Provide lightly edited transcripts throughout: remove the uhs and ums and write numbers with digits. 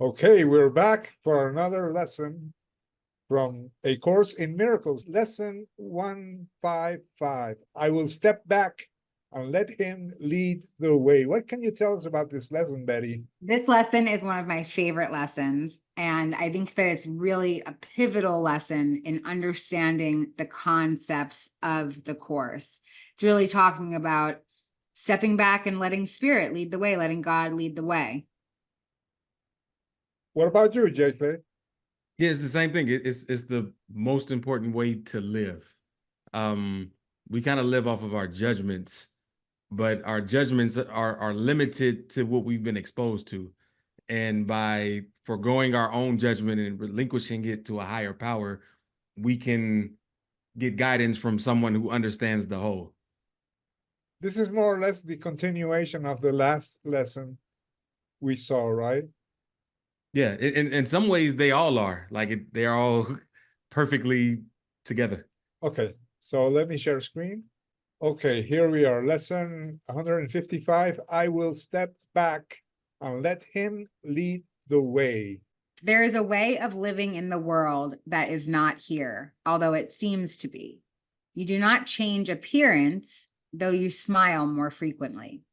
Okay, we're back for another lesson from A Course in Miracles, lesson 155. I will step back and let him lead the way. What can you tell us about this lesson, Betty? This lesson is one of my favorite lessons, and I think that it's really a pivotal lesson in understanding the concepts of the Course. It's really talking about stepping back and letting Spirit lead the way, letting God lead the way. What about you, JClay? Yeah, it's the same thing. It's the most important way to live. We kind of live off of our judgments, but our judgments are limited to what we've been exposed to. And by foregoing our own judgment and relinquishing it to a higher power, we can get guidance from someone who understands the whole. This is more or less the continuation of the last lesson we saw, right? Yeah, in some ways they all are. Like they're all perfectly together. Okay, so let me share screen. Okay, here we are, lesson 155. I will step back and let him lead the way. There is a way of living in the world that is not here, although it seems to be. You do not change appearance, though you smile more frequently.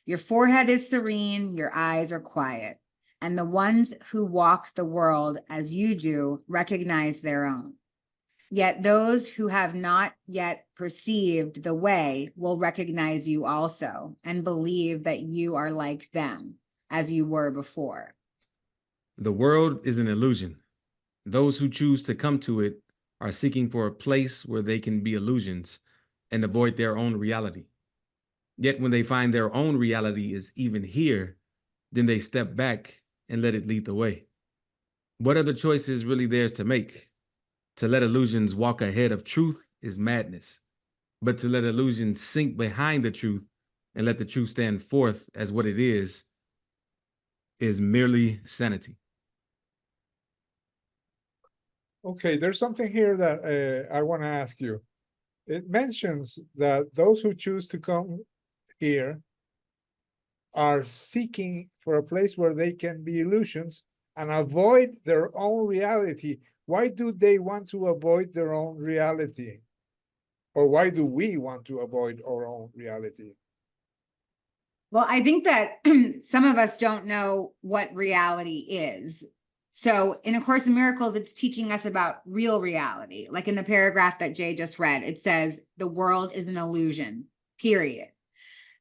Your forehead is serene, your eyes are quiet, and the ones who walk the world as you do recognize their own. Yet those who have not yet perceived the way will recognize you also and believe that you are like them, as you were before. The world is an illusion. Those who choose to come to it are seeking for a place where they can be illusions and avoid their own reality. Yet when they find their own reality is even here, then they step back and let it lead the way. What other choice is really theirs to make? To let illusions walk ahead of truth is madness, but to let illusions sink behind the truth and let the truth stand forth as what it is merely sanity. Okay, there's something here that I want to ask you. It mentions that those who choose to come here are seeking for a place where they can be illusions and avoid their own reality. Why do they want to avoid their own reality? Or why do we want to avoid our own reality? Well, I think that some of us don't know what reality is. So in A Course in Miracles, it's teaching us about real reality. Like in the paragraph that Jay just read, it says, the world is an illusion, period.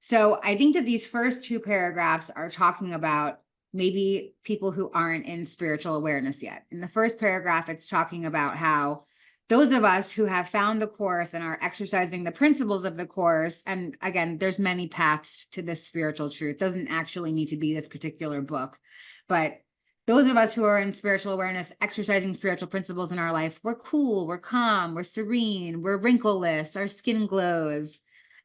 So I think that these first two paragraphs are talking about maybe people who aren't in spiritual awareness yet. In the first paragraph, it's talking about how those of us who have found the Course and are exercising the principles of the Course, and again, there's many paths to this spiritual truth. It doesn't actually need to be this particular book, but those of us who are in spiritual awareness, exercising spiritual principles in our life, we're cool, we're calm, we're serene, we're wrinkleless, our skin glows.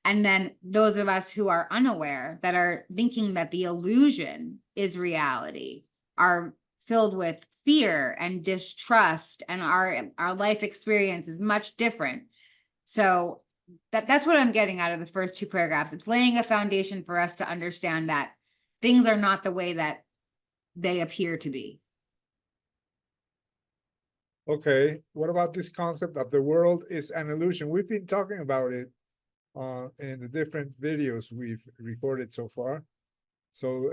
And then those of us who are unaware, that are thinking that the illusion is reality, are filled with fear and distrust, and our life experience is much different. So that's what I'm getting out of the first two paragraphs. It's laying a foundation for us to understand that things are not the way that they appear to be. Okay, what about this concept of the world is an illusion? We've been talking about it in the different videos we've recorded so far. So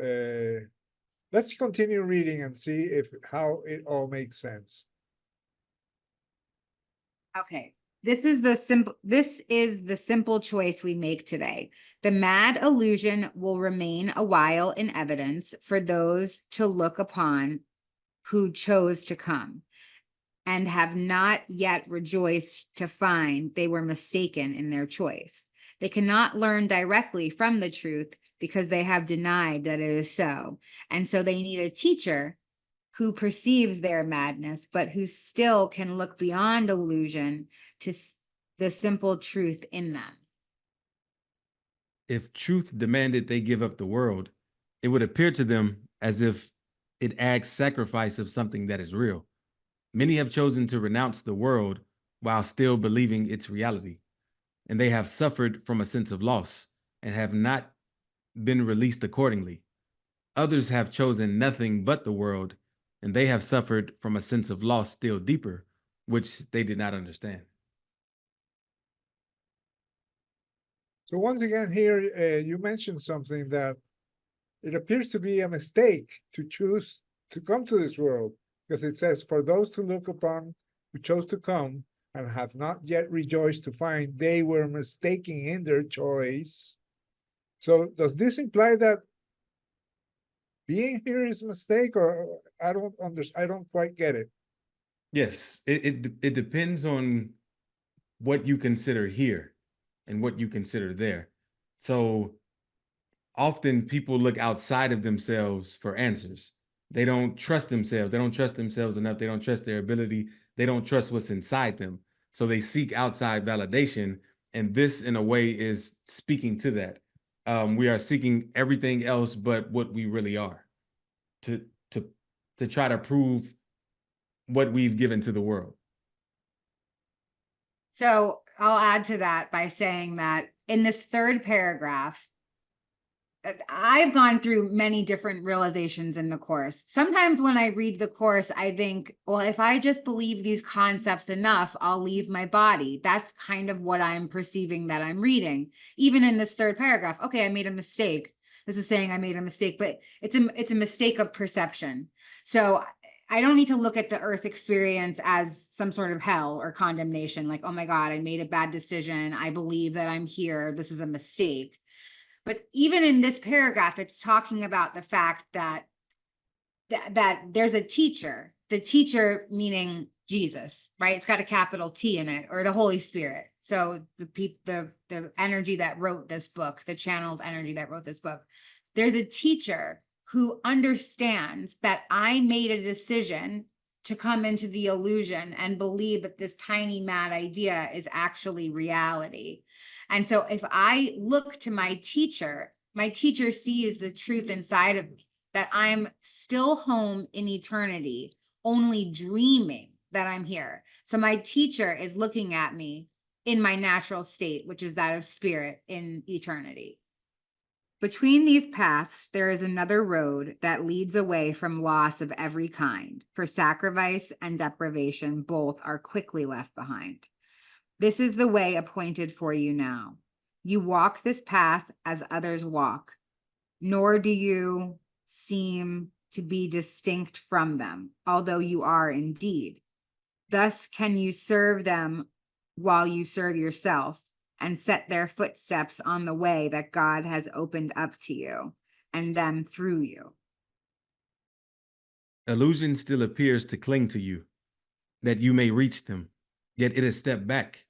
let's continue reading and see how it all makes sense. Okay. This is the simple choice we make today. The mad illusion will remain a while in evidence for those to look upon who chose to come and have not yet rejoiced to find they were mistaken in their choice. They cannot learn directly from the truth because they have denied that it is so. And so they need a teacher who perceives their madness, but who still can look beyond illusion to the simple truth in them. If truth demanded they give up the world, it would appear to them as if it asks sacrifice of something that is real. Many have chosen to renounce the world while still believing its reality, and they have suffered from a sense of loss and have not been released accordingly. Others have chosen nothing but the world and they have suffered from a sense of loss still deeper, which they did not understand. So once again, here you mentioned something that it appears to be a mistake to choose to come to this world, because it says, for those to look upon who chose to come and have not yet rejoiced to find they were mistaken in their choice. So does this imply that being here is a mistake, or I don't quite get it. Yes, it depends on what you consider here and what you consider there. So often people look outside of themselves for answers. They don't trust themselves. They don't trust themselves enough. They don't trust their ability. They don't trust what's inside them. So they seek outside validation. And this, in a way, is speaking to that. We are seeking everything else but what we really are, to try to prove what we've given to the world. So I'll add to that by saying that in this third paragraph, I've gone through many different realizations in the course. Sometimes when I read the course, I think, well, if I just believe these concepts enough, I'll leave my body. That's kind of what I'm perceiving that I'm reading. Even in this third paragraph, okay, I made a mistake. This is saying I made a mistake, but it's a mistake of perception. So I don't need to look at the earth experience as some sort of hell or condemnation, like, oh my God, I made a bad decision. I believe that I'm here. This is a mistake. But even in this paragraph, it's talking about the fact that there's a teacher, the teacher meaning Jesus, right? It's got a capital T in it, or the Holy Spirit. So the energy that wrote this book, the channeled energy that wrote this book, there's a teacher who understands that I made a decision to come into the illusion and believe that this tiny mad idea is actually reality. And so if I look to my teacher sees the truth inside of me, that I'm still home in eternity, only dreaming that I'm here. So my teacher is looking at me in my natural state, which is that of spirit in eternity. Between these paths, there is another road that leads away from loss of every kind, for sacrifice and deprivation both are quickly left behind. This is the way appointed for you now. You walk this path as others walk, nor do you seem to be distinct from them, although you are indeed. Thus can you serve them while you serve yourself, and set their footsteps on the way that God has opened up to you, and them through you. Illusion still appears to cling to you, that you may reach them, yet it is stepped back.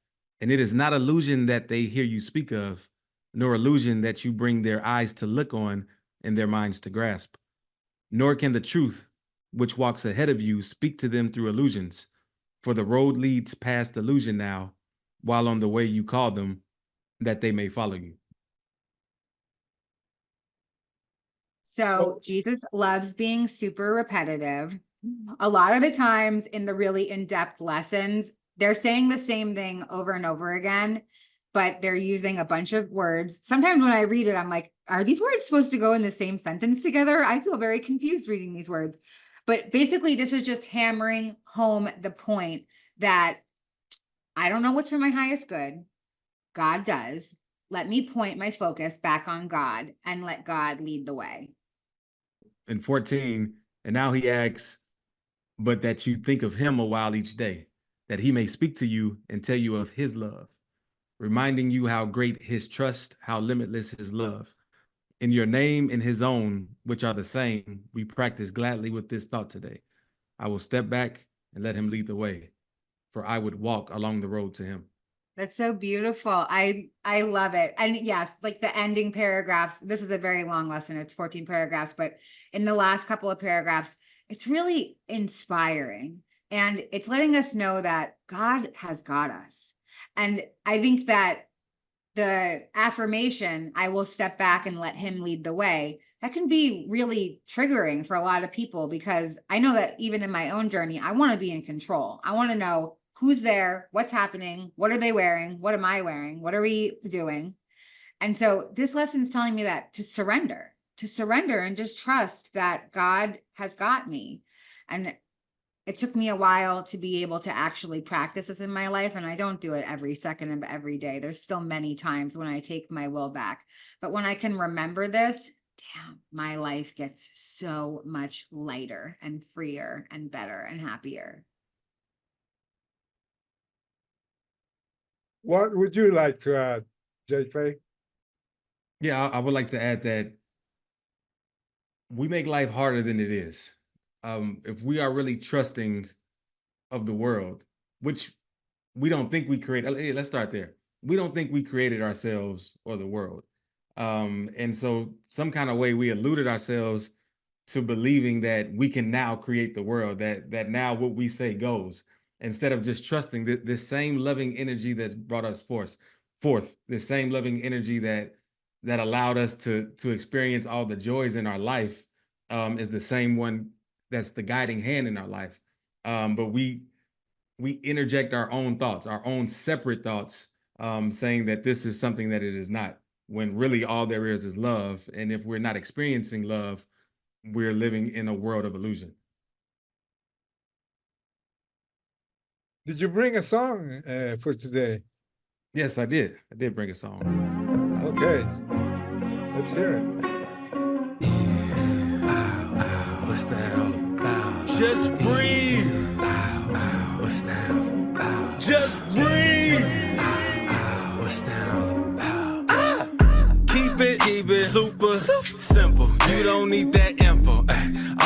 And it is not illusion that they hear you speak of, nor illusion that you bring their eyes to look on and their minds to grasp. Nor can the truth, which walks ahead of you, speak to them through illusions. For the road leads past illusion now, while on the way you call them, that they may follow you. So Jesus loves being super repetitive. A lot of the times in the really in-depth lessons, they're saying the same thing over and over again, but they're using a bunch of words. Sometimes when I read it, I'm like, are these words supposed to go in the same sentence together? I feel very confused reading these words. But basically, this is just hammering home the point that I don't know what's for my highest good. God does. Let me point my focus back on God and let God lead the way. In 14, and now he asks, but that you think of him a while each day, that he may speak to you and tell you of his love, reminding you how great his trust, how limitless his love. In your name and his own, which are the same, we practice gladly with this thought today. I will step back and let him lead the way, for I would walk along the road to him. That's so beautiful. I love it. And yes, like the ending paragraphs, this is a very long lesson. It's 14 paragraphs, but in the last couple of paragraphs, it's really inspiring. And it's letting us know that God has got us. And I think that the affirmation, I will step back and let him lead the way, that can be really triggering for a lot of people, because I know that even in my own journey, I want to be in control. I want to know who's there, what's happening, what are they wearing, what am I wearing, what are we doing? And so this lesson is telling me that to surrender and just trust that God has got me. And it took me a while to be able to actually practice this in my life. And I don't do it every second of every day. There's still many times when I take my will back. But when I can remember this, damn, my life gets so much lighter and freer and better and happier. What would you like to add, JClay? Yeah, I would like to add that we make life harder than it is. If we are really trusting of the world, which we don't think we created. Hey, let's start there. We don't think we created ourselves or the world. And so some kind of way we eluded ourselves to believing that we can now create the world, that now what we say goes, instead of just trusting this same loving energy that's brought us forth, this same loving energy that allowed us to experience all the joys in our life, is the same one that's the guiding hand in our life. But we interject our own thoughts, our own separate thoughts, saying that this is something that it is not, when really all there is love. And if we're not experiencing love, we're living in a world of illusion. Did you bring a song for today? Yes, I did. I did bring a song. Okay, let's hear it. What's that all about? Just breathe. What's that all about? Just breathe. What's that all about? Keep it super simple. You don't need that info.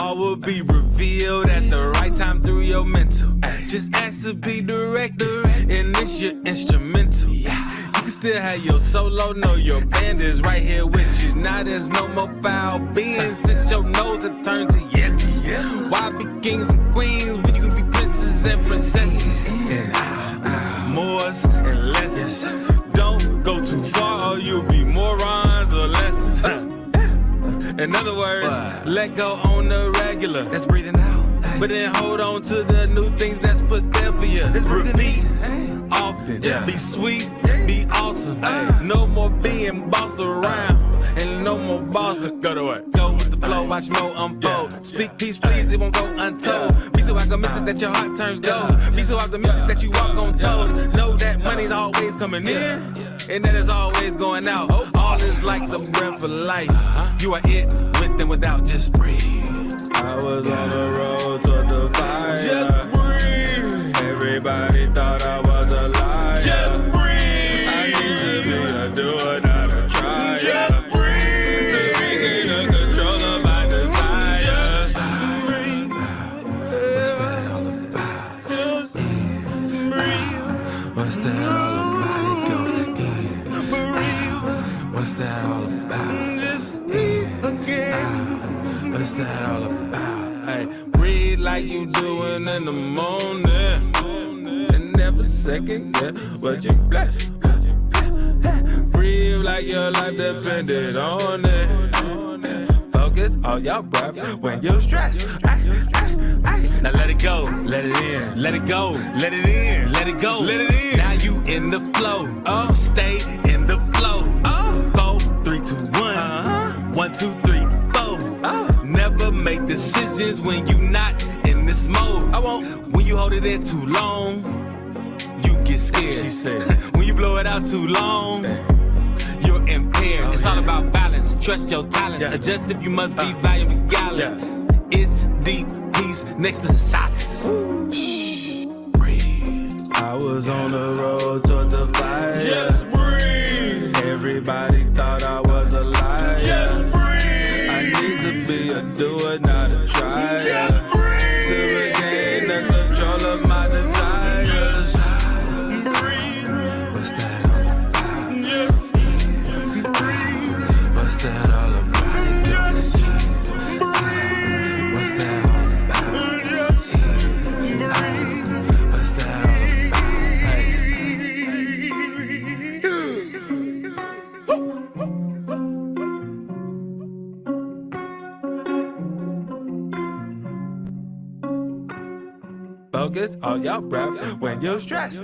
All will be revealed at the right time through your mental. Just ask to be direct, and it's your instrumental. You can still have your solo, know your band is right here with you. Now there's no more foul beings since your nose has turned to yes. Why be kings and queens when you can be princes and princesses? And mores and lessons. Don't go too far or you'll be morons or lessons. In other words, let go on the regular. That's breathing out. But then hold on to the new things that's put there for you. Repeat often. Be sweet, be awesome. No more being bossed around. And no more bossing. Go to work. Go with the flow, watch more unfold. Speak peace, please, it won't go untold. Be so optimistic that your heart turns gold. Be so optimistic that you walk on toes. Know that money's always coming in, and that it's always going out. All is like the breath of life. You are it, with and without, just breathe. I was on the road toward the fire. Just breathe. Everybody thought I was a liar. Just breathe. I need to be a doer, not a trier. Just breathe. To regain the control of my desire. Just breathe. What's that all about? Just breathe. What's that all about? It goes in. Breathe. What's that all about? Just breathe again. What's that all about? Hey, breathe like you doing in the morning. And never second guess what you bless. Breathe like your life depended on it. Focus on your breath when you're stressed. Now let it go, let it in, let it go, let it in, let it go, let it in. Now you in the flow, stay in the flow. 4, 3, 2, 1, 1, 2, 3, 4. Never make decisions when you not in this mode. I won't. When you hold it in too long, you get scared. She said. When you blow it out too long, you're impaired. It's all about balance. Trust your talents. Adjust if you must be volume to gallon. It's deep peace next to silence. Breathe. I was on the road toward the fire. Just breathe. Everybody thought I was a liar. Just breathe. I need to be a doer, not a trier. Just breathe. To regain the control of my desires. Breathe. What's that all about? Just breathe. What's that all about? Just breathe. What's that all about? Just breathe. What's that all about? Focus on your breath when you're stressed.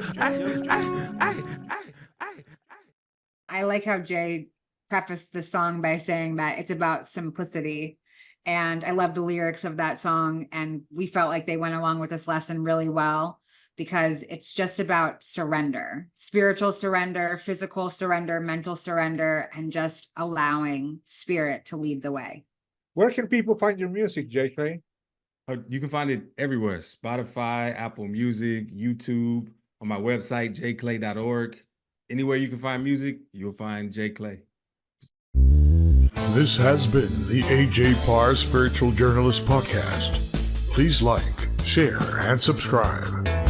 I like how Jay prefaced the song by saying that it's about simplicity. And I love the lyrics of that song. And we felt like they went along with this lesson really well, because it's just about surrender, spiritual surrender, physical surrender, mental surrender, and just allowing spirit to lead the way. Where can people find your music, JClay? You can find it everywhere: Spotify, Apple Music, YouTube, on my website, jclay.org. Anywhere you can find music, you'll find JClay. This has been the AJParr Spiritual Journalist Podcast. Please like, share, and subscribe.